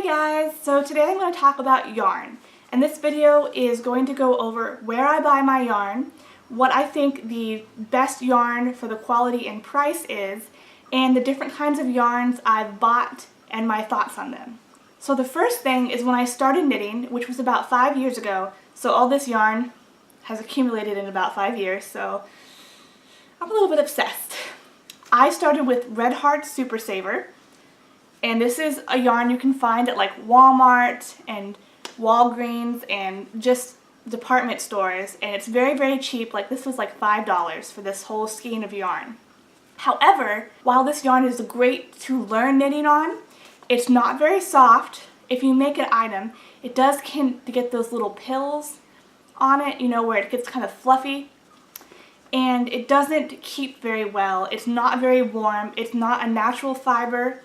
guys! So today I'm going to talk about yarn, and this video is going to go over where I buy my yarn, what I think the best yarn for the quality and price is, and the different kinds of yarns I've bought and my thoughts on them. So the first thing is when I started knitting, which was about 5 years ago, so all this yarn has accumulated in about 5 years, so I'm a little bit obsessed. I started with Red Heart Super Saver. And this is a yarn you can find at like Walmart and Walgreens and just department stores, and it's very, very cheap. Like this was like $5 for this whole skein of yarn. However, while this yarn is great to learn knitting on, it's not very soft. If you make an item, it does tend to get those little pills on it, you know, where it gets kind of fluffy. And it doesn't keep very well. It's not very warm. It's not a natural fiber.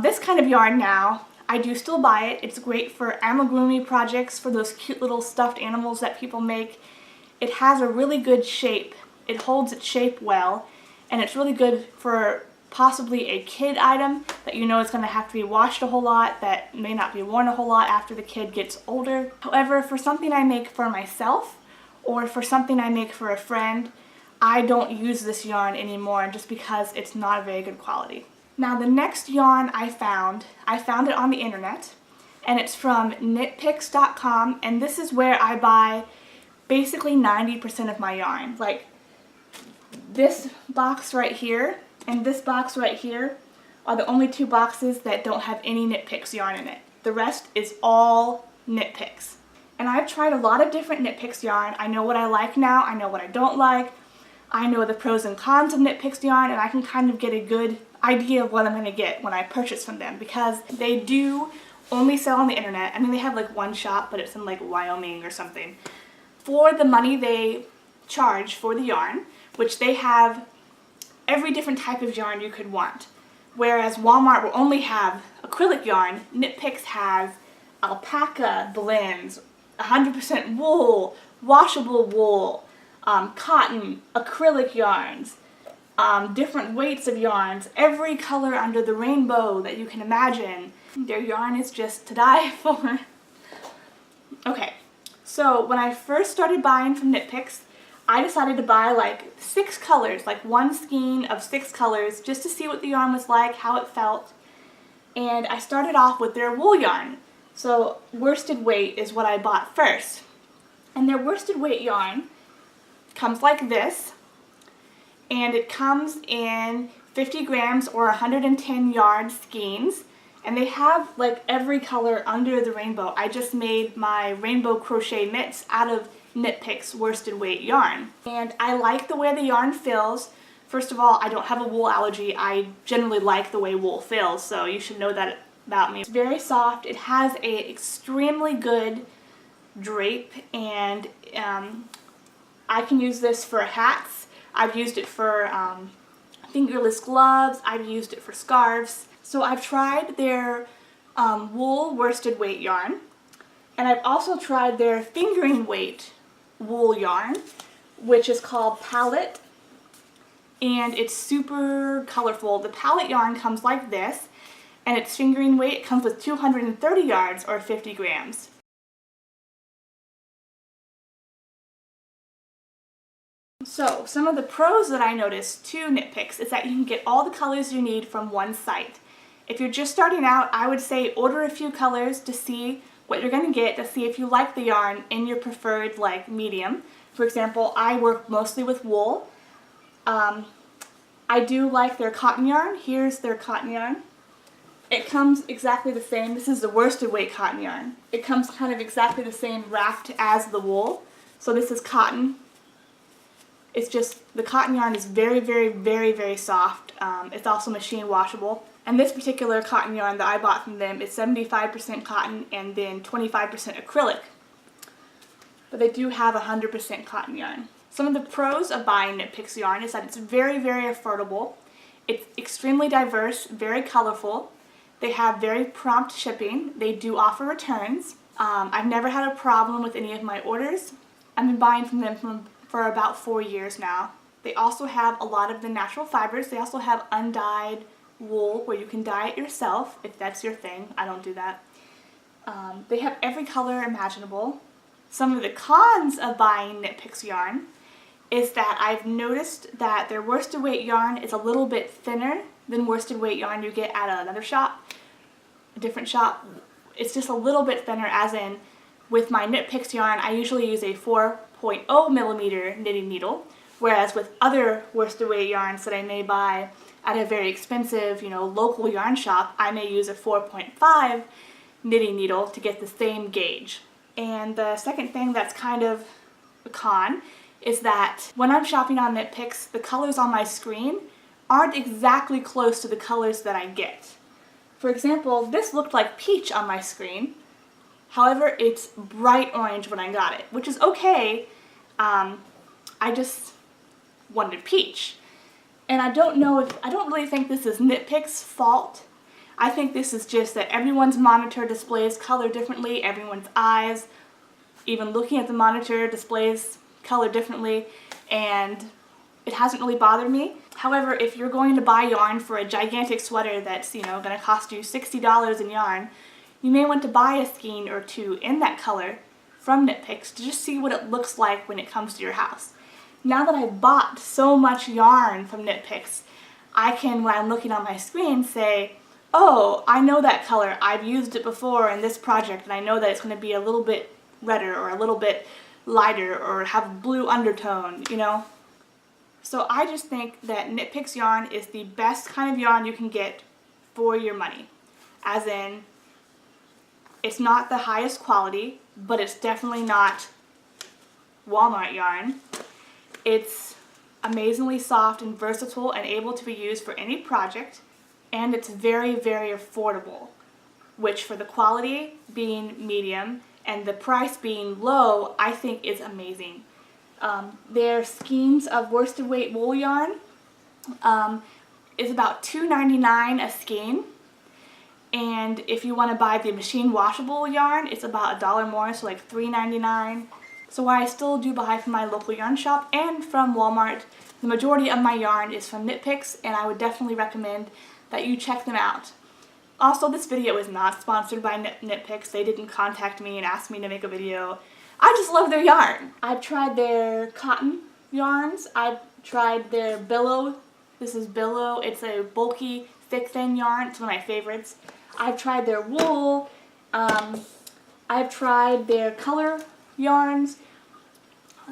This kind of yarn now, I do still buy it. It's great for amigurumi projects, for those cute little stuffed animals that people make. It has a really good shape. It holds its shape well, and it's really good for possibly a kid item that you know is going to have to be washed a whole lot, that may not be worn a whole lot after the kid gets older. However, for something I make for myself, or for something I make for a friend, I don't use this yarn anymore just because it's not a very good quality. Now the next yarn I found it on the internet, and it's from Knitpicks.com, and this is where I buy basically 90% of my yarn. Like this box right here and this box right here are the only two boxes that don't have any Knitpicks yarn in it. The rest is all Knitpicks. And I've tried a lot of different Knitpicks yarn. I know what I like now, I know what I don't like, I know the pros and cons of Knitpicks yarn, and I can kind of get a good idea of what I'm going to get when I purchase from them, because they do only sell on the internet. I mean, they have like one shop, but it's in like Wyoming or something. For the money they charge for the yarn, which they have every different type of yarn you could want. Whereas Walmart will only have acrylic yarn, Knitpicks has alpaca blends, 100% wool, washable wool, cotton, acrylic yarns, different weights of yarns, every color under the rainbow that you can imagine. Their yarn is just to die for. Okay, so when I first started buying from Knitpicks, I decided to buy like 6 colors, like one skein of 6 colors, just to see what the yarn was like, how it felt. And I started off with their wool yarn. So worsted weight is what I bought first. And their worsted weight yarn comes like this. And it comes in 50 grams or 110 yard skeins, and they have like every color under the rainbow. I just made my rainbow crochet mitts out of Knitpicks worsted weight yarn, and I like the way the yarn feels. First of all, I don't have a wool allergy. I generally like the way wool feels, so you should know that about me. It's very soft. It has a extremely good drape, and I can use this for hats. I've used it for fingerless gloves, I've used it for scarves. So I've tried their wool worsted weight yarn, and I've also tried their fingering weight wool yarn, which is called Palette, and it's super colorful. The Palette yarn comes like this, and its fingering weight comes with 230 yards or 50 grams. So, some of the pros that I noticed to Knitpicks is that you can get all the colors you need from one site. If you're just starting out, I would say order a few colors to see what you're going to get, to see if you like the yarn in your preferred like medium. For example, I work mostly with wool. I do like their cotton yarn. Here's their cotton yarn. It comes exactly the same. This is the worsted weight cotton yarn. It comes kind of exactly the same wrapped as the wool. So this is cotton. It's just, the cotton yarn is very, very, very, very soft. It's also machine washable. And this particular cotton yarn that I bought from them is 75% cotton and then 25% acrylic. But they do have 100% cotton yarn. Some of the pros of buying Knitpicks yarn is that it's very, very affordable. It's extremely diverse, very colorful. They have very prompt shipping. They do offer returns. I've never had a problem with any of my orders. I've been buying from them for about 4 years now. They also have a lot of the natural fibers. They also have undyed wool where you can dye it yourself if that's your thing. I don't do that. They have every color imaginable. Some of the cons of buying Knitpicks yarn is that I've noticed that their worsted weight yarn is a little bit thinner than worsted weight yarn you get at another shop, a different shop. It's just a little bit thinner, as in with my Knitpicks yarn I usually use a 4.0 millimeter knitting needle, whereas with other worsted weight yarns that I may buy at a very expensive, local yarn shop, I may use a 4.5 knitting needle to get the same gauge. And the second thing that's kind of a con is that when I'm shopping on Knitpicks, the colors on my screen aren't exactly close to the colors that I get. For example, this looked like peach on my screen. However, it's bright orange when I got it, which is okay. I just wanted peach. And I don't really think this is Knitpicks' fault. I think this is just that everyone's monitor displays color differently, everyone's eyes, even looking at the monitor, displays color differently, and it hasn't really bothered me. However, if you're going to buy yarn for a gigantic sweater that's, going to cost you $60 in yarn, you may want to buy a skein or two in that color from Knitpicks to just see what it looks like when it comes to your house. Now that I've bought so much yarn from Knitpicks, I can, when I'm looking on my screen, say, oh, I know that color, I've used it before in this project, and I know that it's going to be a little bit redder or a little bit lighter or have blue undertone, So I just think that Knitpicks yarn is the best kind of yarn you can get for your money. As in, it's not the highest quality, but it's definitely not Walmart yarn. It's amazingly soft and versatile and able to be used for any project. And it's very, very affordable, which for the quality being medium and the price being low, I think is amazing. Their skeins of worsted weight wool yarn is about $2.99 a skein. And if you want to buy the machine washable yarn, it's about $1 more, so like $3.99. So while I still do buy from my local yarn shop and from Walmart, the majority of my yarn is from Knitpicks, and I would definitely recommend that you check them out. Also, this video is not sponsored by Knitpicks. They didn't contact me and ask me to make a video. I just love their yarn. I've tried their cotton yarns. I've tried their billow. This is billow. It's a bulky, thick, thin yarn. It's one of my favorites. I've tried their wool. I've tried their color yarns.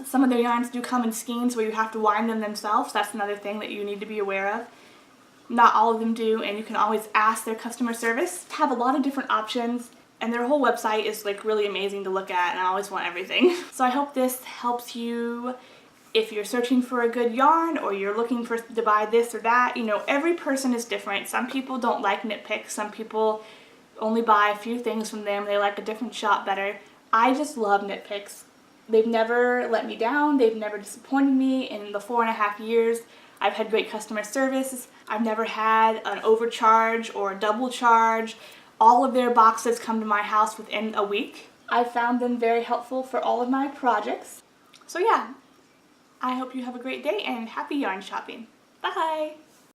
Some of their yarns do come in skeins where you have to wind them themselves. That's another thing that you need to be aware of. Not all of them do, and you can always ask their customer service. They have a lot of different options, and their whole website is like really amazing to look at, and I always want everything. So I hope this helps you if you're searching for a good yarn or you're looking to buy this or that. Every person is different. Some people don't like Knitpicks. Some people only buy a few things from them. They like a different shop better. I just love Knitpicks. They've never let me down. They've never disappointed me in the 4.5 years. I've had great customer service. I've never had an overcharge or a double charge. All of their boxes come to my house within a week. I found them very helpful for all of my projects. So yeah, I hope you have a great day and happy yarn shopping. Bye!